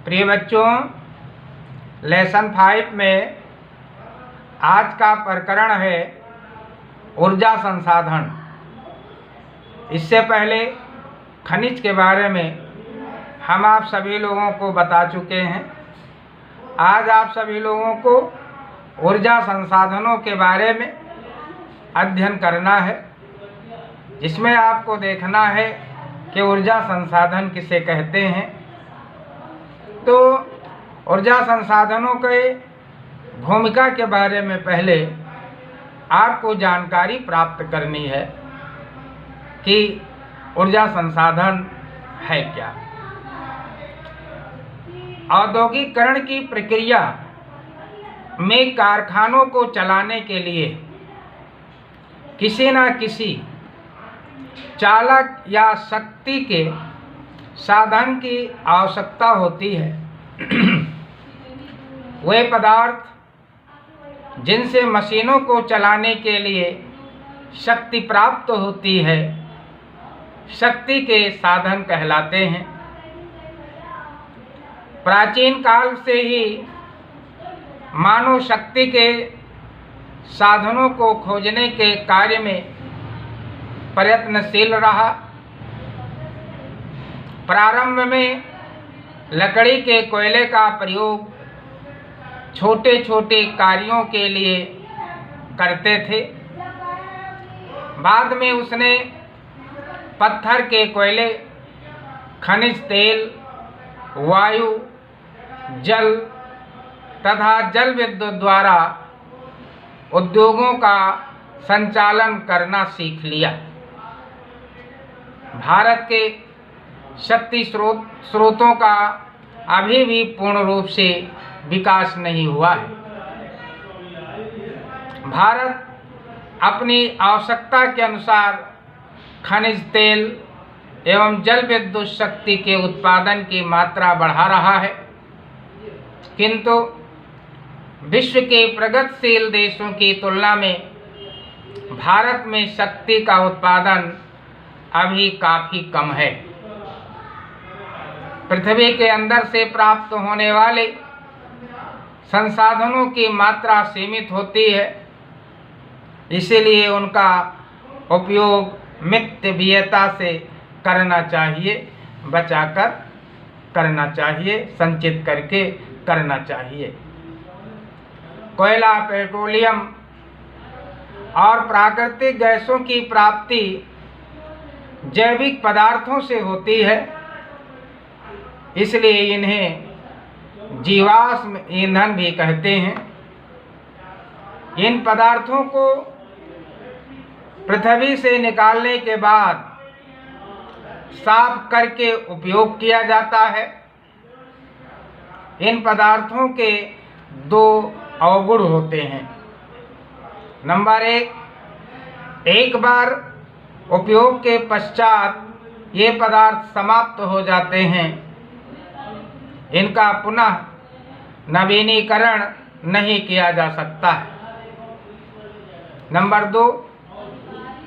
प्रिय बच्चों, लेसन 5 में आज का प्रकरण है ऊर्जा संसाधन। इससे पहले खनिज के बारे में हम आप सभी लोगों को बता चुके हैं। आज आप सभी लोगों को ऊर्जा संसाधनों के बारे में अध्ययन करना है, जिसमें आपको देखना है कि ऊर्जा संसाधन किसे कहते हैं। तो ऊर्जा संसाधनों के भूमिका के बारे में पहले आपको जानकारी प्राप्त करनी है कि ऊर्जा संसाधन है क्या। औद्योगिकीकरण की प्रक्रिया में कारखानों को चलाने के लिए किसी न किसी चालक या शक्ति के साधन की आवश्यकता होती है। वे पदार्थ जिनसे मशीनों को चलाने के लिए शक्ति प्राप्त होती है, शक्ति के साधन कहलाते हैं। प्राचीन काल से ही मानव शक्ति के साधनों को खोजने के कार्य में प्रयत्नशील रहा। प्रारंभ में लकड़ी के कोयले का प्रयोग छोटे छोटे कार्यों के लिए करते थे। बाद में उसने पत्थर के कोयले, खनिज तेल, वायु, जल तथा जल विद्युत द्वारा उद्योगों का संचालन करना सीख लिया। भारत के शक्ति स्रोतों का अभी भी पूर्ण रूप से विकास नहीं हुआ है। भारत अपनी आवश्यकता के अनुसार खनिज तेल एवं जल विद्युत शक्ति के उत्पादन की मात्रा बढ़ा रहा है, किंतु विश्व के प्रगतिशील देशों की तुलना में भारत में शक्ति का उत्पादन अभी काफ़ी कम है। पृथ्वी के अंदर से प्राप्त होने वाले संसाधनों की मात्रा सीमित होती है, इसीलिए उनका उपयोग मितव्ययता से करना चाहिए, बचाकर करना चाहिए, संचित करके करना चाहिए। कोयला, पेट्रोलियम और प्राकृतिक गैसों की प्राप्ति जैविक पदार्थों से होती है, इसलिए इन्हें जीवाश्म ईंधन भी कहते हैं। इन पदार्थों को पृथ्वी से निकालने के बाद साफ करके उपयोग किया जाता है। इन पदार्थों के 2 अवगुण होते हैं। नंबर 1, एक बार उपयोग के पश्चात ये पदार्थ समाप्त हो जाते हैं, इनका पुनः नवीनीकरण नहीं किया जा सकता है। नंबर 2,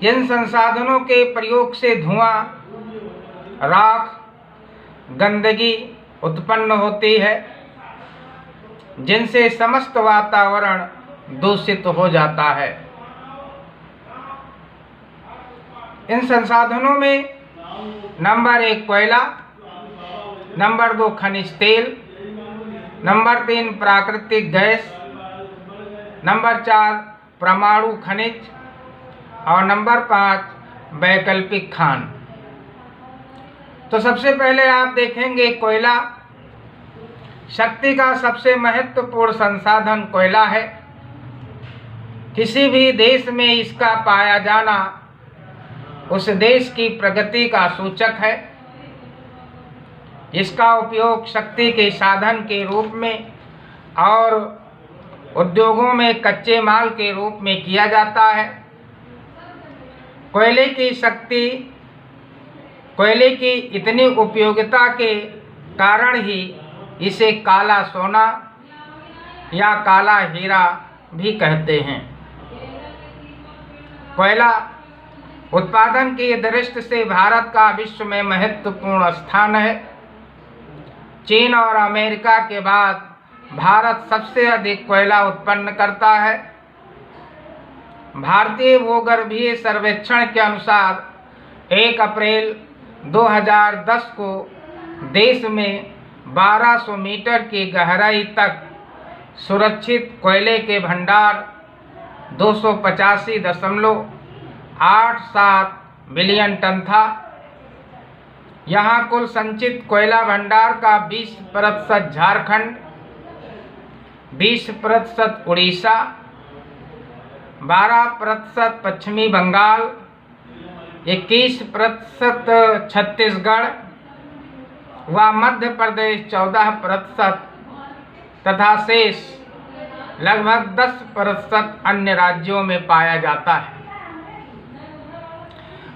इन संसाधनों के प्रयोग से धुआं, राख, गंदगी उत्पन्न होती है, जिनसे समस्त वातावरण दूषित हो जाता है। इन संसाधनों में नंबर 1 कोयला, नंबर 2 खनिज तेल, नंबर 3 प्राकृतिक गैस, नंबर 4 परमाणु खनिज और नंबर 5 वैकल्पिक खान। तो सबसे पहले आप देखेंगे कोयला। शक्ति का सबसे महत्वपूर्ण संसाधन कोयला है। किसी भी देश में इसका पाया जाना उस देश की प्रगति का सूचक है। इसका उपयोग शक्ति के साधन के रूप में और उद्योगों में कच्चे माल के रूप में किया जाता है। कोयले की इतनी उपयोगिता के कारण ही इसे काला सोना या काला हीरा भी कहते हैं। कोयला उत्पादन की दृष्टि से भारत का विश्व में महत्वपूर्ण स्थान है। चीन और अमेरिका के बाद भारत सबसे अधिक कोयला उत्पन्न करता है। भारतीय भूगर्भीय सर्वेक्षण के अनुसार 1 अप्रैल 2010 को देश में 1200 मीटर की गहराई तक सुरक्षित कोयले के भंडार 285.87 बिलियन टन था। यहाँ कुल संचित कोयला भंडार का 20% झारखंड, 20% उड़ीसा, 12% पश्चिमी बंगाल, 21% छत्तीसगढ़ व मध्य प्रदेश 14% तथा शेष लगभग 10% अन्य राज्यों में पाया जाता है।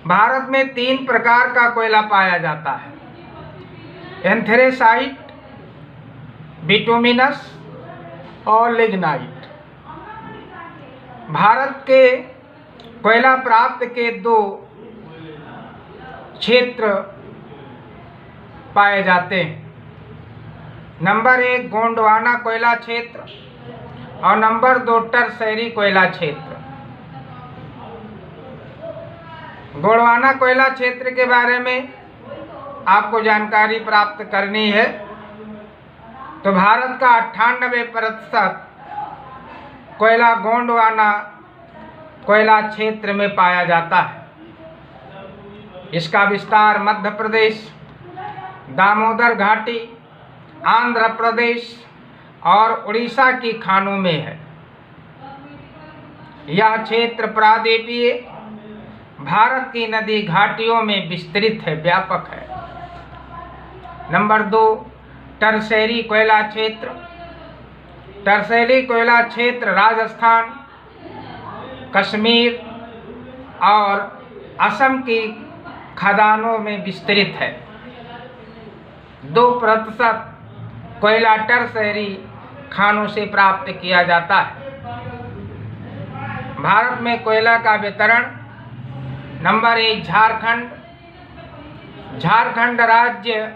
भारत में 3 प्रकार का कोयला पाया जाता है: एंथ्रेसाइट, बिटुमिनस और लिग्नाइट। भारत के कोयला प्राप्त के 2 क्षेत्र पाए जाते हैं। नंबर 1 गोंडवाना कोयला क्षेत्र और नंबर 2 टरसैरी कोयला क्षेत्र। गोंडवाना कोयला क्षेत्र के बारे में आपको जानकारी प्राप्त करनी है तो भारत का 98% कोयला गोंडवाना कोयला क्षेत्र में पाया जाता है। इसका विस्तार मध्य प्रदेश, दामोदर घाटी, आंध्र प्रदेश और उड़ीसा की खानों में है। यह क्षेत्र प्रायद्वीपीय भारत की नदी घाटियों में विस्तृत है, व्यापक है। नंबर 2 टरसैरी कोयला क्षेत्र। टरसैरी कोयला क्षेत्र राजस्थान, कश्मीर और असम की खदानों में विस्तृत है। 2% कोयला टरसैरी खानों से प्राप्त किया जाता है। भारत में कोयला का वितरण: नंबर 1 झारखंड। झारखंड राज्य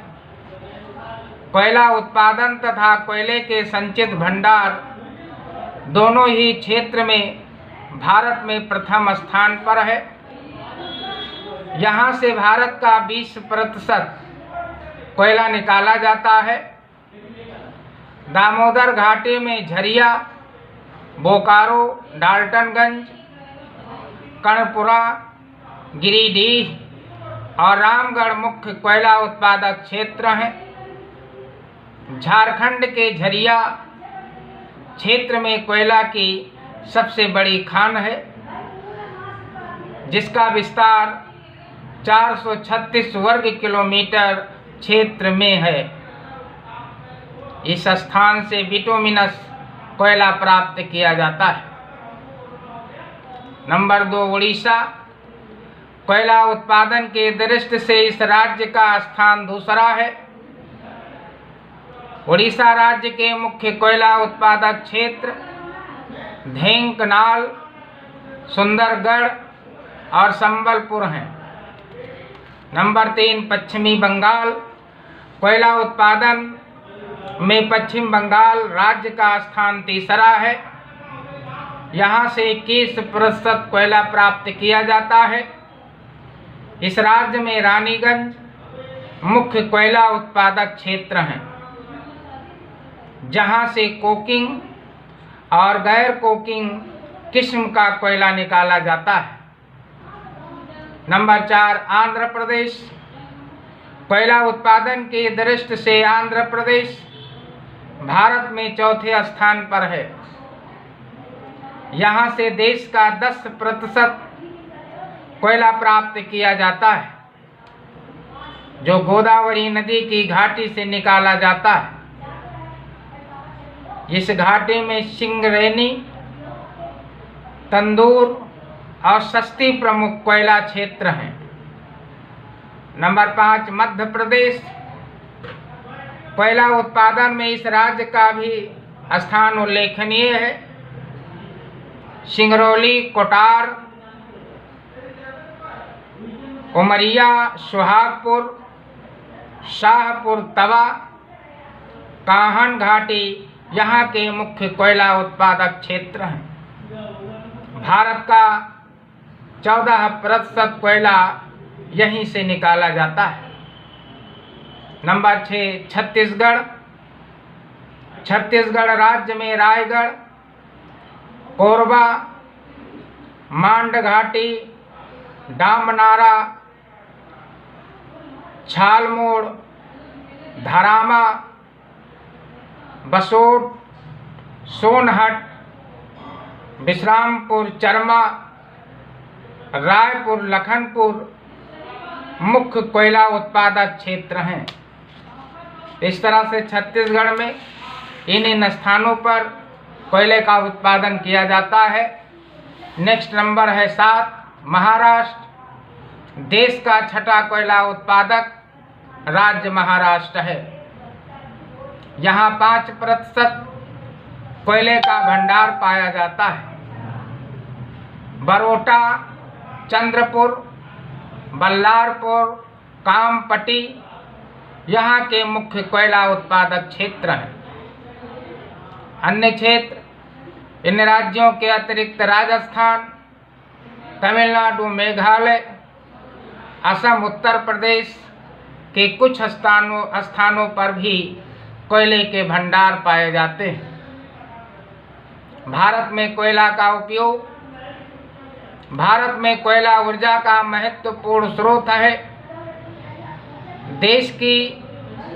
कोयला उत्पादन तथा कोयले के संचित भंडार दोनों ही क्षेत्र में भारत में प्रथम स्थान पर है। यहाँ से भारत का 20% कोयला निकाला जाता है। दामोदर घाटी में झरिया, बोकारो, डाल्टनगंज, कर्णपुरा, गिरिडीह और रामगढ़ मुख्य कोयला उत्पादक क्षेत्र हैं। झारखंड के झरिया क्षेत्र में कोयला की सबसे बड़ी खान है, जिसका विस्तार 436 वर्ग किलोमीटर क्षेत्र में है। इस स्थान से बिटुमिनस कोयला प्राप्त किया जाता है। नंबर 2 उड़ीसा। कोयला उत्पादन के दृष्टि से इस राज्य का स्थान दूसरा है। उड़ीसा राज्य के मुख्य कोयला उत्पादक क्षेत्र ढेंकनाल, सुंदरगढ़ और संबलपुर हैं। नंबर 3 पश्चिमी बंगाल। कोयला उत्पादन में पश्चिम बंगाल राज्य का स्थान तीसरा है। यहाँ से 21% कोयला प्राप्त किया जाता है। इस राज्य में रानीगंज मुख्य कोयला उत्पादक क्षेत्र हैं, जहाँ से कोकिंग और गैर कोकिंग किस्म का कोयला निकाला जाता है। नंबर 4 आंध्र प्रदेश। कोयला उत्पादन की दृष्टि से आंध्र प्रदेश भारत में चौथे स्थान पर है। यहाँ से देश का 10% कोयला प्राप्त किया जाता है, जो गोदावरी नदी की घाटी से निकाला जाता है। इस घाटी में सिंगरेनी, तंदूर और सस्ती प्रमुख कोयला क्षेत्र हैं। नंबर 5 मध्य प्रदेश। कोयला उत्पादन में इस राज्य का भी स्थान उल्लेखनीय है। सिंगरौली, कोटार, उमरिया, सुहागपुर, शाहपुर तवा काहन घाटी यहाँ के मुख्य कोयला उत्पादक क्षेत्र हैं। भारत का 14% कोयला यहीं से निकाला जाता है। नंबर 6, छत्तीसगढ़। छत्तीसगढ़ राज्य में रायगढ़, कोरबा, मांड घाटी, डामनारा, छालमोड़, धरामा, बसोट, सोनहट, विश्रामपुर, चरमा, रायपुर, लखनपुर मुख्य कोयला उत्पादक क्षेत्र हैं। इस तरह से छत्तीसगढ़ में इन स्थानों पर कोयले का उत्पादन किया जाता है। नेक्स्ट नंबर है 7, महाराष्ट्र। देश का छठा कोयला उत्पादक राज्य महाराष्ट्र है। यहाँ 5% कोयले का भंडार पाया जाता है। बरोटा, चंद्रपुर, बल्लारपुर, कामपट्टी यहाँ के मुख्य कोयला उत्पादक क्षेत्र हैं। अन्य क्षेत्र इन राज्यों के अतिरिक्त राजस्थान, तमिलनाडु, मेघालय, असम, उत्तर प्रदेश के कुछ स्थानों पर भी कोयले के भंडार पाए जाते हैं। भारत में कोयला का उपयोग। भारत में कोयला ऊर्जा का महत्वपूर्ण स्रोत है। देश की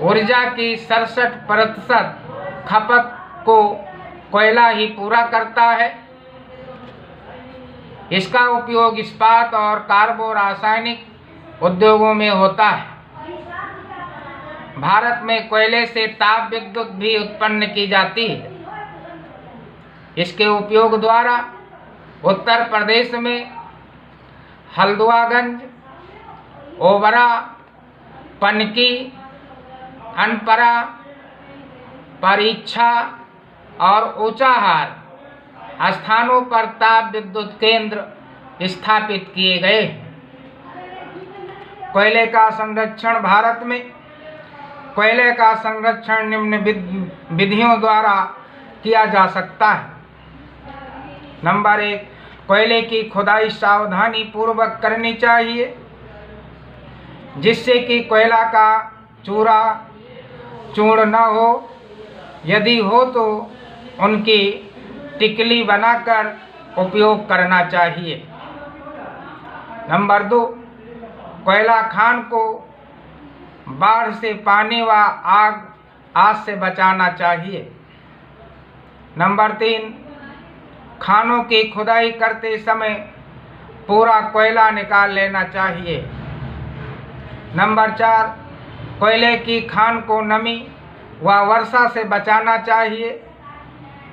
ऊर्जा की 67% खपत को कोयला ही पूरा करता है। इसका उपयोग इस्पात और कार्बो रासायनिक उद्योगों में होता है। भारत में कोयले से ताप विद्युत भी उत्पन्न की जाती है। इसके उपयोग द्वारा उत्तर प्रदेश में हल्द्वागंज, ओबरा, पनकी, अनपरा, परीक्षा और ऊंचाहार स्थानों पर ताप विद्युत केंद्र स्थापित किए गए। कोयले का संरक्षण। भारत में कोयले का संरक्षण निम्न विधियों द्वारा किया जा सकता है। नंबर 1, कोयले की खुदाई सावधानी पूर्वक करनी चाहिए, जिससे कि कोयला का चूर्ण न हो। यदि हो तो उनकी टिकली बनाकर उपयोग करना चाहिए। नंबर 2, कोयला खान को बाढ़ से पानी व आग से बचाना चाहिए। नंबर 3, खानों की खुदाई करते समय पूरा कोयला निकाल लेना चाहिए। नंबर 4, कोयले की खान को नमी व वर्षा से बचाना चाहिए,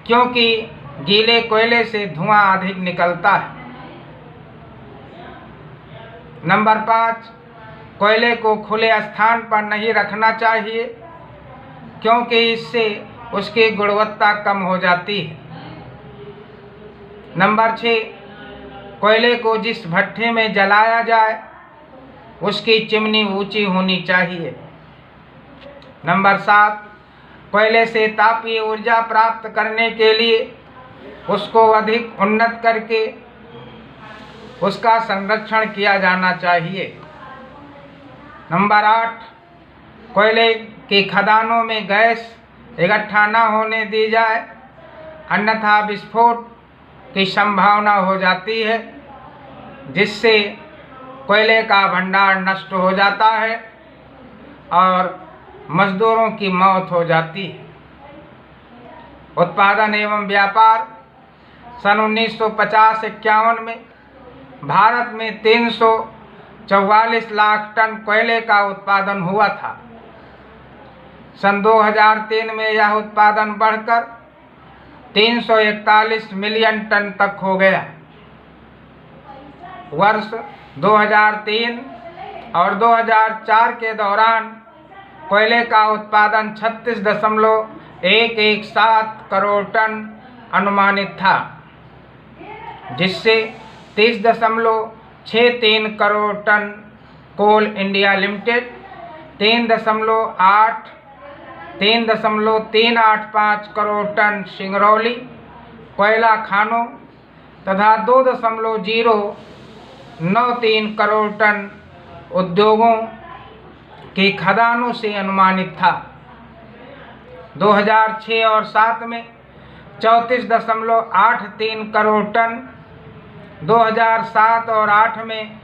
क्योंकि गीले कोयले से धुआं अधिक निकलता है। नंबर 5, कोयले को खुले स्थान पर नहीं रखना चाहिए, क्योंकि इससे उसकी गुणवत्ता कम हो जाती है। नंबर 6, कोयले को जिस भट्ठे में जलाया जाए उसकी चिमनी ऊंची होनी चाहिए। नंबर 7, कोयले से तापीय ऊर्जा प्राप्त करने के लिए उसको अधिक उन्नत करके उसका संरक्षण किया जाना चाहिए। नंबर 8, कोयले की खदानों में गैस इकट्ठा न होने दी जाए, अन्यथा विस्फोट की संभावना हो जाती है, जिससे कोयले का भंडार नष्ट हो जाता है और मजदूरों की मौत हो जाती है। उत्पादन एवं व्यापार। सन 1950-51 में भारत में 344 लाख टन कोयले का उत्पादन हुआ था। सन 2003 में यह उत्पादन बढ़कर 341 मिलियन टन तक हो गया। वर्ष 2003 और 2004 के दौरान कोयले का उत्पादन 36.117 करोड़ टन अनुमानित था, जिससे 30.63 crore ton Coal India limited, 3.8 3.385 crore ton Singrauli कोयला खानों तथा 2.093 करोड़ टन उद्योगों की खदानों से अनुमानित था। 2006 और 7 में 34.83 करोड़ टन, 2007 और 8 में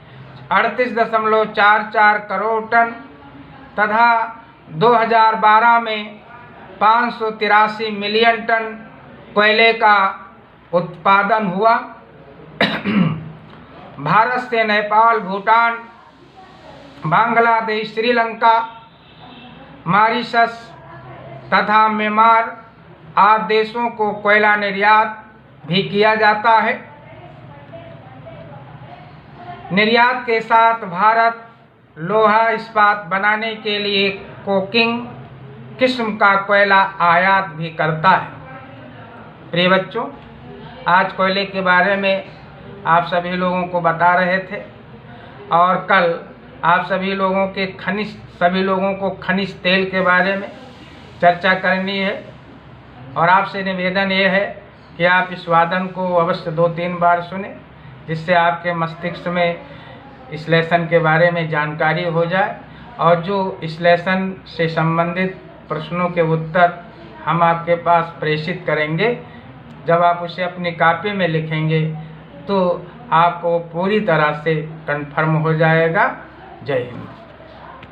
38.44 करोड़ टन तथा 2012 में 583 मिलियन टन कोयले का उत्पादन हुआ। भारत से नेपाल, भूटान, बांग्लादेश, श्रीलंका, मॉरिशस तथा म्यांमार आदि देशों को कोयला निर्यात भी किया जाता है। निर्यात के साथ भारत लोहा इस्पात बनाने के लिए कोकिंग किस्म का कोयला आयात भी करता है। प्रिय बच्चों, आज कोयले के बारे में आप सभी लोगों को बता रहे थे और कल आप सभी लोगों को खनिज तेल के बारे में चर्चा करनी है। और आपसे निवेदन ये है कि आप इस वादन को अवश्य 2-3 बार सुने, जिससे आपके मस्तिष्क में इस लेसन के बारे में जानकारी हो जाए और जो इस लेसन से संबंधित प्रश्नों के उत्तर हम आपके पास प्रेषित करेंगे, जब आप उसे अपनी कॉपी में लिखेंगे तो आपको पूरी तरह से कन्फर्म हो जाएगा। जय हिंद।